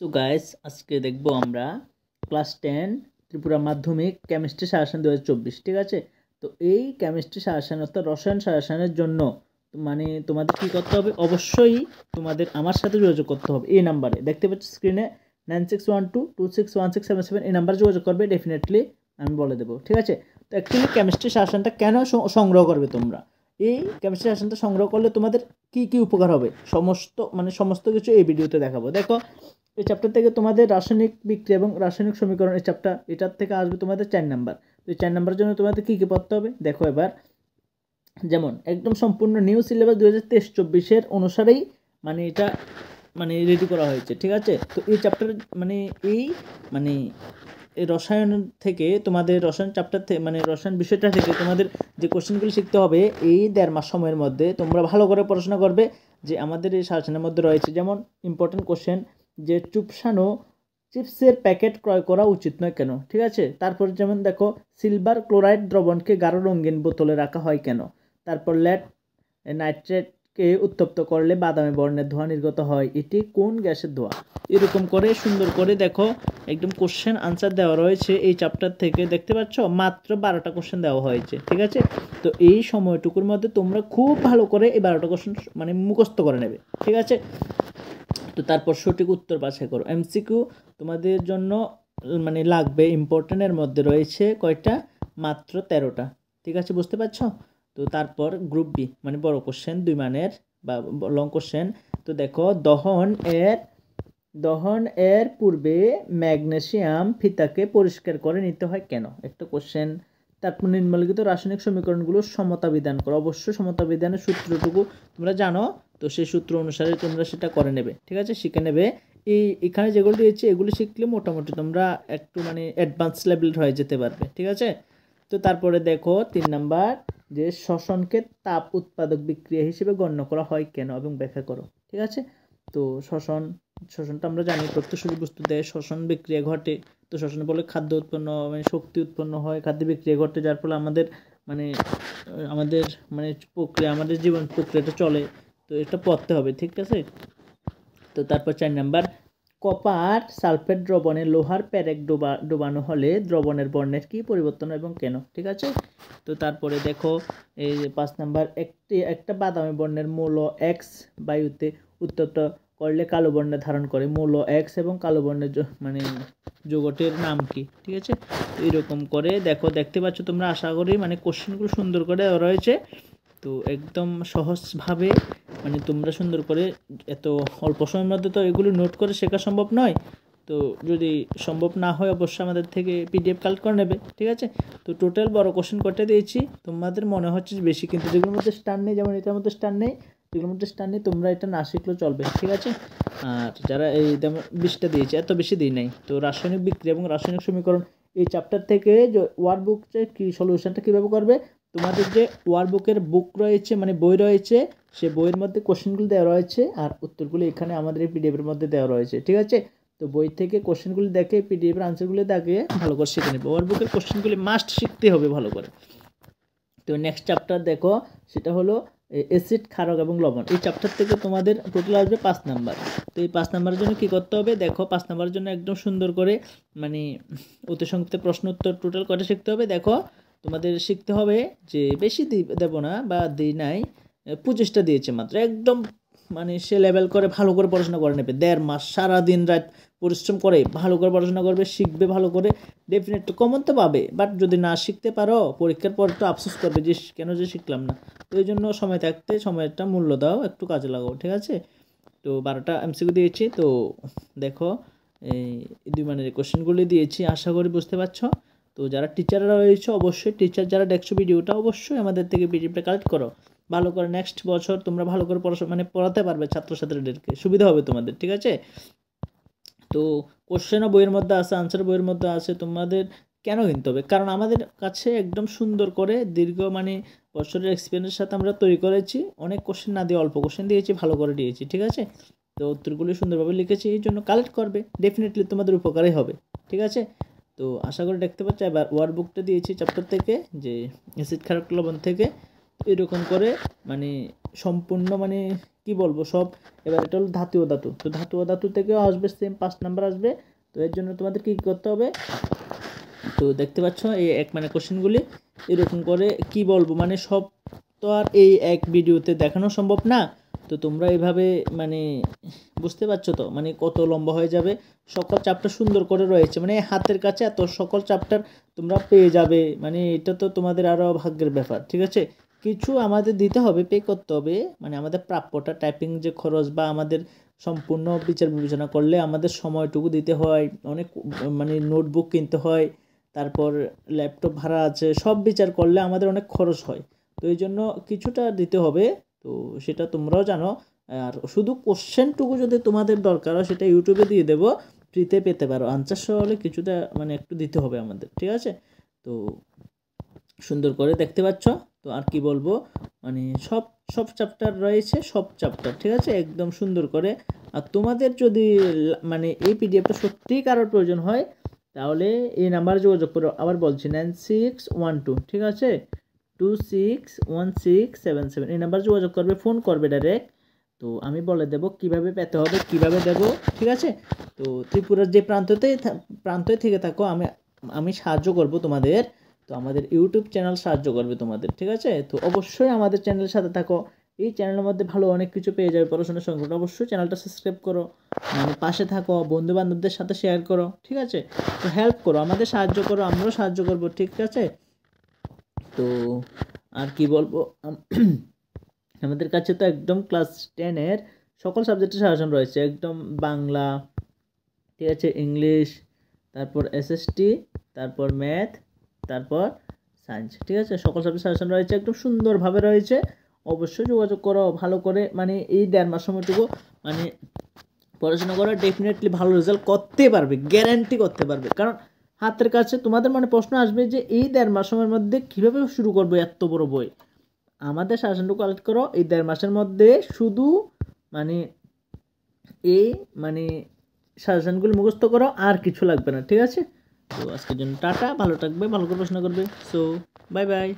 So guys আজকে দেখবো আমরা ক্লাস 10 ত্রিপুরা মাধ্যমিক কেমিস্ট্রি সাজেশন 2024। ঠিক আছে, তো এই কেমিস্ট্রি সাজেশন অর্থাৎ রসায়ন সাজেশনের জন্য মানে তোমাদের কি করতে হবে, অবশ্যই তোমাদের আমার সাথে যোগাযোগ করতে হবে। এই নাম্বারে দেখতে পাচ্ছ স্ক্রিনে 9612261677 এই নাম্বারে যোগাযোগ করবে, ডেফিনেটলি আমি বলে দেবো। ঠিক আছে, তো অ্যাকচুয়ালি কেমিস্ট্রি সাজেশনটা কেন সংগ্রহ করবে তোমরা, এই কেমিস্ট্রি সাজেশনটা সংগ্রহ করলে তোমাদের কি কি উপকার হবে সমস্ত কিছু এই ভিডিওতে দেখাবো। দেখো, এই চ্যাপ্টার থেকে তোমাদের রাসায়নিক বিক্রিয়া এবং রাসায়নিক সমীকরণ এই চ্যাপ্টার এটার থেকে আসবে তোমাদের 4 নাম্বার। তো এই 4 নাম্বারের জন্য তোমাদের কী কী পড়তে হবে দেখো এবার। যেমন একদম সম্পূর্ণ নিউ সিলেবাস 2023-24 অনুসারেই এটা রেডি করা হয়েছে। ঠিক আছে, তো এই চ্যাপ্টার এই মানে এই রসায়ন থেকে তোমাদের রসায়ন চ্যাপ্টার থেকে রসায়ন বিষয়টা থেকে তোমাদের যে কোশ্চেনগুলো শিখতে হবে এই 1.5 মাস সময়ের মধ্যে তোমরা ভালো করে পড়াশোনা করবে। যে আমাদের এই সাজেশনের মধ্যে রয়েছে যেমন ইম্পর্টেন্ট কোশ্চেন, যে চুপসানো চিপসের প্যাকেট ক্রয় করা উচিত নয় কেন। ঠিক আছে, তারপর যেমন দেখো সিলভার ক্লোরাইড দ্রবণকে গাঢ় রঙিন বোতলে রাখা হয় কেন। তারপর লেড নাইট্রেটকে উত্তপ্ত করলে বাদামি বর্ণের ধোঁয়া নির্গত হয়, এটি কোন গ্যাসের ধোঁয়া। এরকম করে সুন্দর করে দেখো একদম কোশ্চেন আনসার দেওয়া রয়েছে এই চ্যাপ্টার থেকে। দেখতে পাচ্ছ মাত্র 12টা কোশ্চেন দেওয়া হয়েছে। ঠিক আছে, তো এই সময়টুকুর মধ্যে তোমরা খুব ভালো করে এই 12টা কোশ্চেন মুখস্থ করে নেবে। ঠিক আছে, তো তারপর সঠিক উত্তর বাছাই করো। এমসিকিউ তোমাদের জন্য লাগবে, ইম্পর্টেন্টের মধ্যে রয়েছে কয়টা, মাত্র 13টা। ঠিক আছে, বুঝতে পারছো। তো তারপর গ্রুপ বি বড় কোশ্চেন 2 মানের বা লং কোশ্চেন। তো দেখো দহন এর পূর্বে ম্যাগনেসিয়াম ফিতাকে পরিষ্কার করে নিতে হয় কেন, একটা কোশ্চেন। তারপর নিম্নলিখিত রাসায়নিক সমীকরণগুলো সমতা বিধান করো। অবশ্যই সমতা বিধানের সূত্রটুকু তোমরা জানো, তো সেই সূত্র অনুসারে তোমরা সেটা করে নেবে। ঠিক আছে, শিখে নেবে। এখানে যেগুলো দিয়েছে এগুলো শিখলে মোটামুটি তোমরা একটু অ্যাডভান্স লেভেল হয়ে যেতে পারবে। ঠিক আছে, তো তারপরে দেখো 3 নাম্বার, যে শ্বসনকে তাপ উৎপাদক বিক্রিয়া হিসেবে গণ্য করা হয় কেন এবং ব্যাখ্যা করো। ঠিক আছে, তো শ্বসনটা আমরা জানি, প্রত্যক্ষী বস্তু দেয় শ্বসন বিক্রিয়া ঘটে। তো শ্বসনের ফলে খাদ্য উৎপন্ন শক্তি উৎপন্ন হয়, খাদ্য বিক্রিয়া ঘটে, যার ফলে আমাদের প্রক্রিয়া, আমাদের জীবন প্রক্রিয়াটা চলে। তো এটা পড়তে হবে। ঠিক আছে, তো তারপর 4 নাম্বার, কপার সালফেট দ্রবণে লোহার প্যারেক ডোবানো হলে দ্রবণের বর্ণের কি পরিবর্তন এবং কেন। ঠিক আছে, তো তারপরে দেখো এই 5 নাম্বার, একটা বাদামি বর্ণের মৌল এক্স বায়ুতে উত্তপ্ত করলে কালো বর্ণের ধারণ করে, মৌল এক্স এবং কালো বর্ণের যৌগটির নাম কি। ঠিক আছে, এইরকম করে দেখো, দেখতে পাচ্ছ তোমরা, আশা করি কোশ্চেনগুলো সুন্দর করে রয়েছে। তো একদম সহজভাবে তোমরা সুন্দর করে, এত অল্প সময়ের মধ্যে তো এগুলো নোট করে শেখা সম্ভব নয়। তো যদি সম্ভব না হয় অবশ্যই আমাদের থেকে পিডিএফ কালেক্ট করে নেবে। ঠিক আছে, তো টোটাল বড় কোশ্চেন কয়টা দিয়েছি তোমাদের মনে হচ্ছে বেশি, কিন্তু যেগুলোর মধ্যে স্টার নেই, যেমন এটার মধ্যে স্টার নেই, যেগুলোর মধ্যে স্টার নেই তোমরা এটা না শিখলেও চলবে। ঠিক আছে, আর যারা এই 20টা দিয়েছে, এত বেশি দিই নাই। তো রাসায়নিক বিক্রিয়া এবং রাসায়নিক সমীকরণ এই চ্যাপ্টার থেকে যে ওয়ার্কবুকটা কি সলিউশনটা কীভাবে করবে, তোমাদের যে ওয়ার্কবুকের বুক রয়েছে বই রয়েছে, সে বইয়ের মধ্যে কোশ্চেনগুলো দেওয়া রয়েছে আর উত্তরগুলো এখানে আমাদের এই পিডিএফের মধ্যে দেওয়া রয়েছে। ঠিক আছে, তো বই থেকে কোশ্চেনগুলো দেখে পিডিএফের আনসারগুলো দেখে ভালো করে শিখে নেবে। ওয়ার্কবুকের কোশ্চেনগুলি মাস্ট শিখতে হবে ভালো করে। তো নেক্সট চ্যাপ্টার দেখো, সেটা হলো অ্যাসিড, ক্ষারক এবং লবণ। এই চ্যাপ্টার থেকে তোমাদের টোটাল আসবে 5 নাম্বার। তো এই 5 নাম্বারের জন্য কী করতে হবে দেখো, 5 নাম্বারের জন্য একদম সুন্দর করে অতি সংক্ষিপ্ত প্রশ্ন উত্তর টোটাল করে শিখতে হবে। দেখো তোমাদের শিখতে হবে যে বেশি দেবো না বা দিই নাই, 25টা দিয়েছে মাত্র, একদম সে লেভেল করে ভালো করে পড়াশোনা করে নেবে। 1.5 মাস সারা দিন রাত পরিশ্রম করে ভালো করে পড়াশোনা করবে, শিখবে ভালো করে, ডেফিনেটলি কমন তো পাবে। বাট যদি না শিখতে পারো পরীক্ষার পর তো আফসোস করবে যে কেন যে শিখলাম না। তো এই জন্য সময় থাকতে সময়টা মূল্য দাও, একটু কাজে লাগাও। ঠিক আছে, তো 12টা এমসিকিউ দিয়েছি। তো দেখো এই 2 মানের কোশ্চেনগুলি দিয়েছি, আশা করি বুঝতে পারছো। তো যারা টিচাররা রয়েছে, অবশ্যই টিচার যারা দেখছো ভিডিওটা, অবশ্যই আমাদের থেকে পিডিএফটা কালেক্ট করো ভালো করে। নেক্সট বছর তোমরা ভালো করে পড়াশোনা পড়াতে পারবে ছাত্রছাত্রীদেরকে, সুবিধা হবে তোমাদের। ঠিক আছে, তো কোশ্চেনও বইয়ের মধ্যে আছে, আনসার বইয়ের মধ্যে আছে। তোমাদের কেন কিনতে হবে, কারণ আমাদের কাছে একদম সুন্দর করে দীর্ঘ বছরের এক্সপিরিয়েন্সের সাথে আমরা তৈরি করেছি। অনেক কোশ্চেন না দিয়ে অল্প কোশ্চেন দিয়েছি, ভালো করে দিয়েছি। ঠিক আছে, তো উত্তরগুলি সুন্দরভাবে লিখেছি, এই জন্য কালেক্ট করবে, ডেফিনেটলি তোমাদের উপকারই হবে। ঠিক আছে, তো আশা করি দেখতে পাচ্ছ। এবার ওয়ার্কবুকটা দিয়েছি চ্যাপ্টার থেকে, যে অ্যাসিড, ক্ষারক, লবণ থেকে। এরকম করে সম্পূর্ণ কি বলবো সব। এবার এটা হলো ধাতু ও ধাতু, তো ধাতু ও ধাতু থেকেও আসবে সেম 5 নাম্বার আসবে। তো এর জন্য তোমাদের কি করতে হবে, তো দেখতে পাচ্ছ এই এক মানে কোশ্চেনগুলি এরকম করে কি বলবো মানে সব তো আর এই এক ভিডিওতে দেখানো সম্ভব না। তো তোমরা এইভাবে মানে বুঝতে পারছো তো মানে কত লম্বা হয়ে যাবে। সকল চ্যাপ্টার সুন্দর করে রয়েছে, মানে হাতের কাছে এত সকল চ্যাপ্টার তোমরা পেয়ে যাবে, মানে এটা তো তোমাদের আরও ভাগ্যের ব্যাপার। ঠিক আছে, কিছু আমাদের দিতে হবে, পে করতে হবে, মানে আমাদের প্রাপ্যটা টাইপিং যে খরচ বা আমাদের সম্পূর্ণ বিচার বিবেচনা করলে আমাদের সময়টুকু দিতে হয়, অনেক মানে নোটবুক কিনতে হয়, তারপর ল্যাপটপ ভাড়া আছে, সব বিচার করলে আমাদের অনেক খরচ হয়। তো এই জন্য কিছুটা দিতে হবে, তো সেটা তোমরাও জানো। আর শুধু কোশ্চেনটুকু যদি তোমাদের দরকার হয় সেটা ইউটিউবে দিয়ে দেবো, ফ্রিতে পেতে পারো। আনসার সহ হলে কিছুটা মানে একটু দিতে হবে আমাদের, ঠিক আছে। তো সুন্দর করে দেখতে পাচ্ছ। তো আর কি বলবো, মানে সব সব চ্যাপ্টার রয়েছে, সব চ্যাপ্টার ঠিক আছে একদম সুন্দর করে। আর তোমাদের যদি মানে এই পিডিএফটা সত্যিই কারোর প্রয়োজন হয় তাহলে এই নাম্বারে যোগাযোগ করো। আবার বলছি 9612, ঠিক আছে 261677, এই নাম্বারে যোগাযোগ করবে, ফোন করবে ডাইরেক্ট। তো আমি বলে দেব কিভাবে পেতে হবে, কিভাবে দেব, ঠিক আছে। তো ত্রিপুরার যে প্রান্তই থেকে থাকো আমি সাহায্য করব তোমাদের। তো আমাদের ইউটিউব চ্যানেল সাহায্য করবে তোমাদের, ঠিক আছে। তো অবশ্যই আমাদের চ্যানেলের সাথে থাকো, এই চ্যানেলের মধ্যে ভালো অনেক কিছু পেয়ে যাবে পড়াশোনার সঙ্গে। অবশ্যই চ্যানেলটা সাবস্ক্রাইব করো, মানে পাশে থাকো, বন্ধু বান্ধবদের সাথে শেয়ার করো, ঠিক আছে। তো হেল্প করো, আমাদের সাহায্য করো, আমরাও সাহায্য করব, ঠিক আছে। তো আর কি বলবো, আমাদের কাছে তো একদম ক্লাস 10-এর সকল সাবজেক্টের সাজেশন রয়েছে, একদম বাংলা, ঠিক আছে, ইংলিশ, তারপর এসএসটি, তারপর ম্যাথ, তারপর সায়েন্স, ঠিক আছে, সকল সাবজেক্ট সাজেশন রয়েছে, একদম সুন্দরভাবে রয়েছে। অবশ্যই যোগাযোগ করো ভালো করে, মানে এই 1.5 মাস সময়টুকু মানে পড়াশোনা করো, ডেফিনেটলি ভালো রেজাল্ট করতে পারবে, গ্যারান্টি করতে পারবে। কারণ হাতের কাছে তোমাদের মানে প্রশ্ন আসবে যে এই 1.5 মাস সময়ের মধ্যে কীভাবে শুরু করবো এত বড় বই। আমাদের সাজেশনটুকু কালেক্ট করো, এই 1.5 মাসের মধ্যে শুধু মানে এই মানে সাজেশনগুলো মুখস্থ করো, আর কিছু লাগবে না, ঠিক আছে। তো আজকের জন্য টাটা, ভালো থাকবে, ভালো করে পড়াশোনা করবে। So bye bye.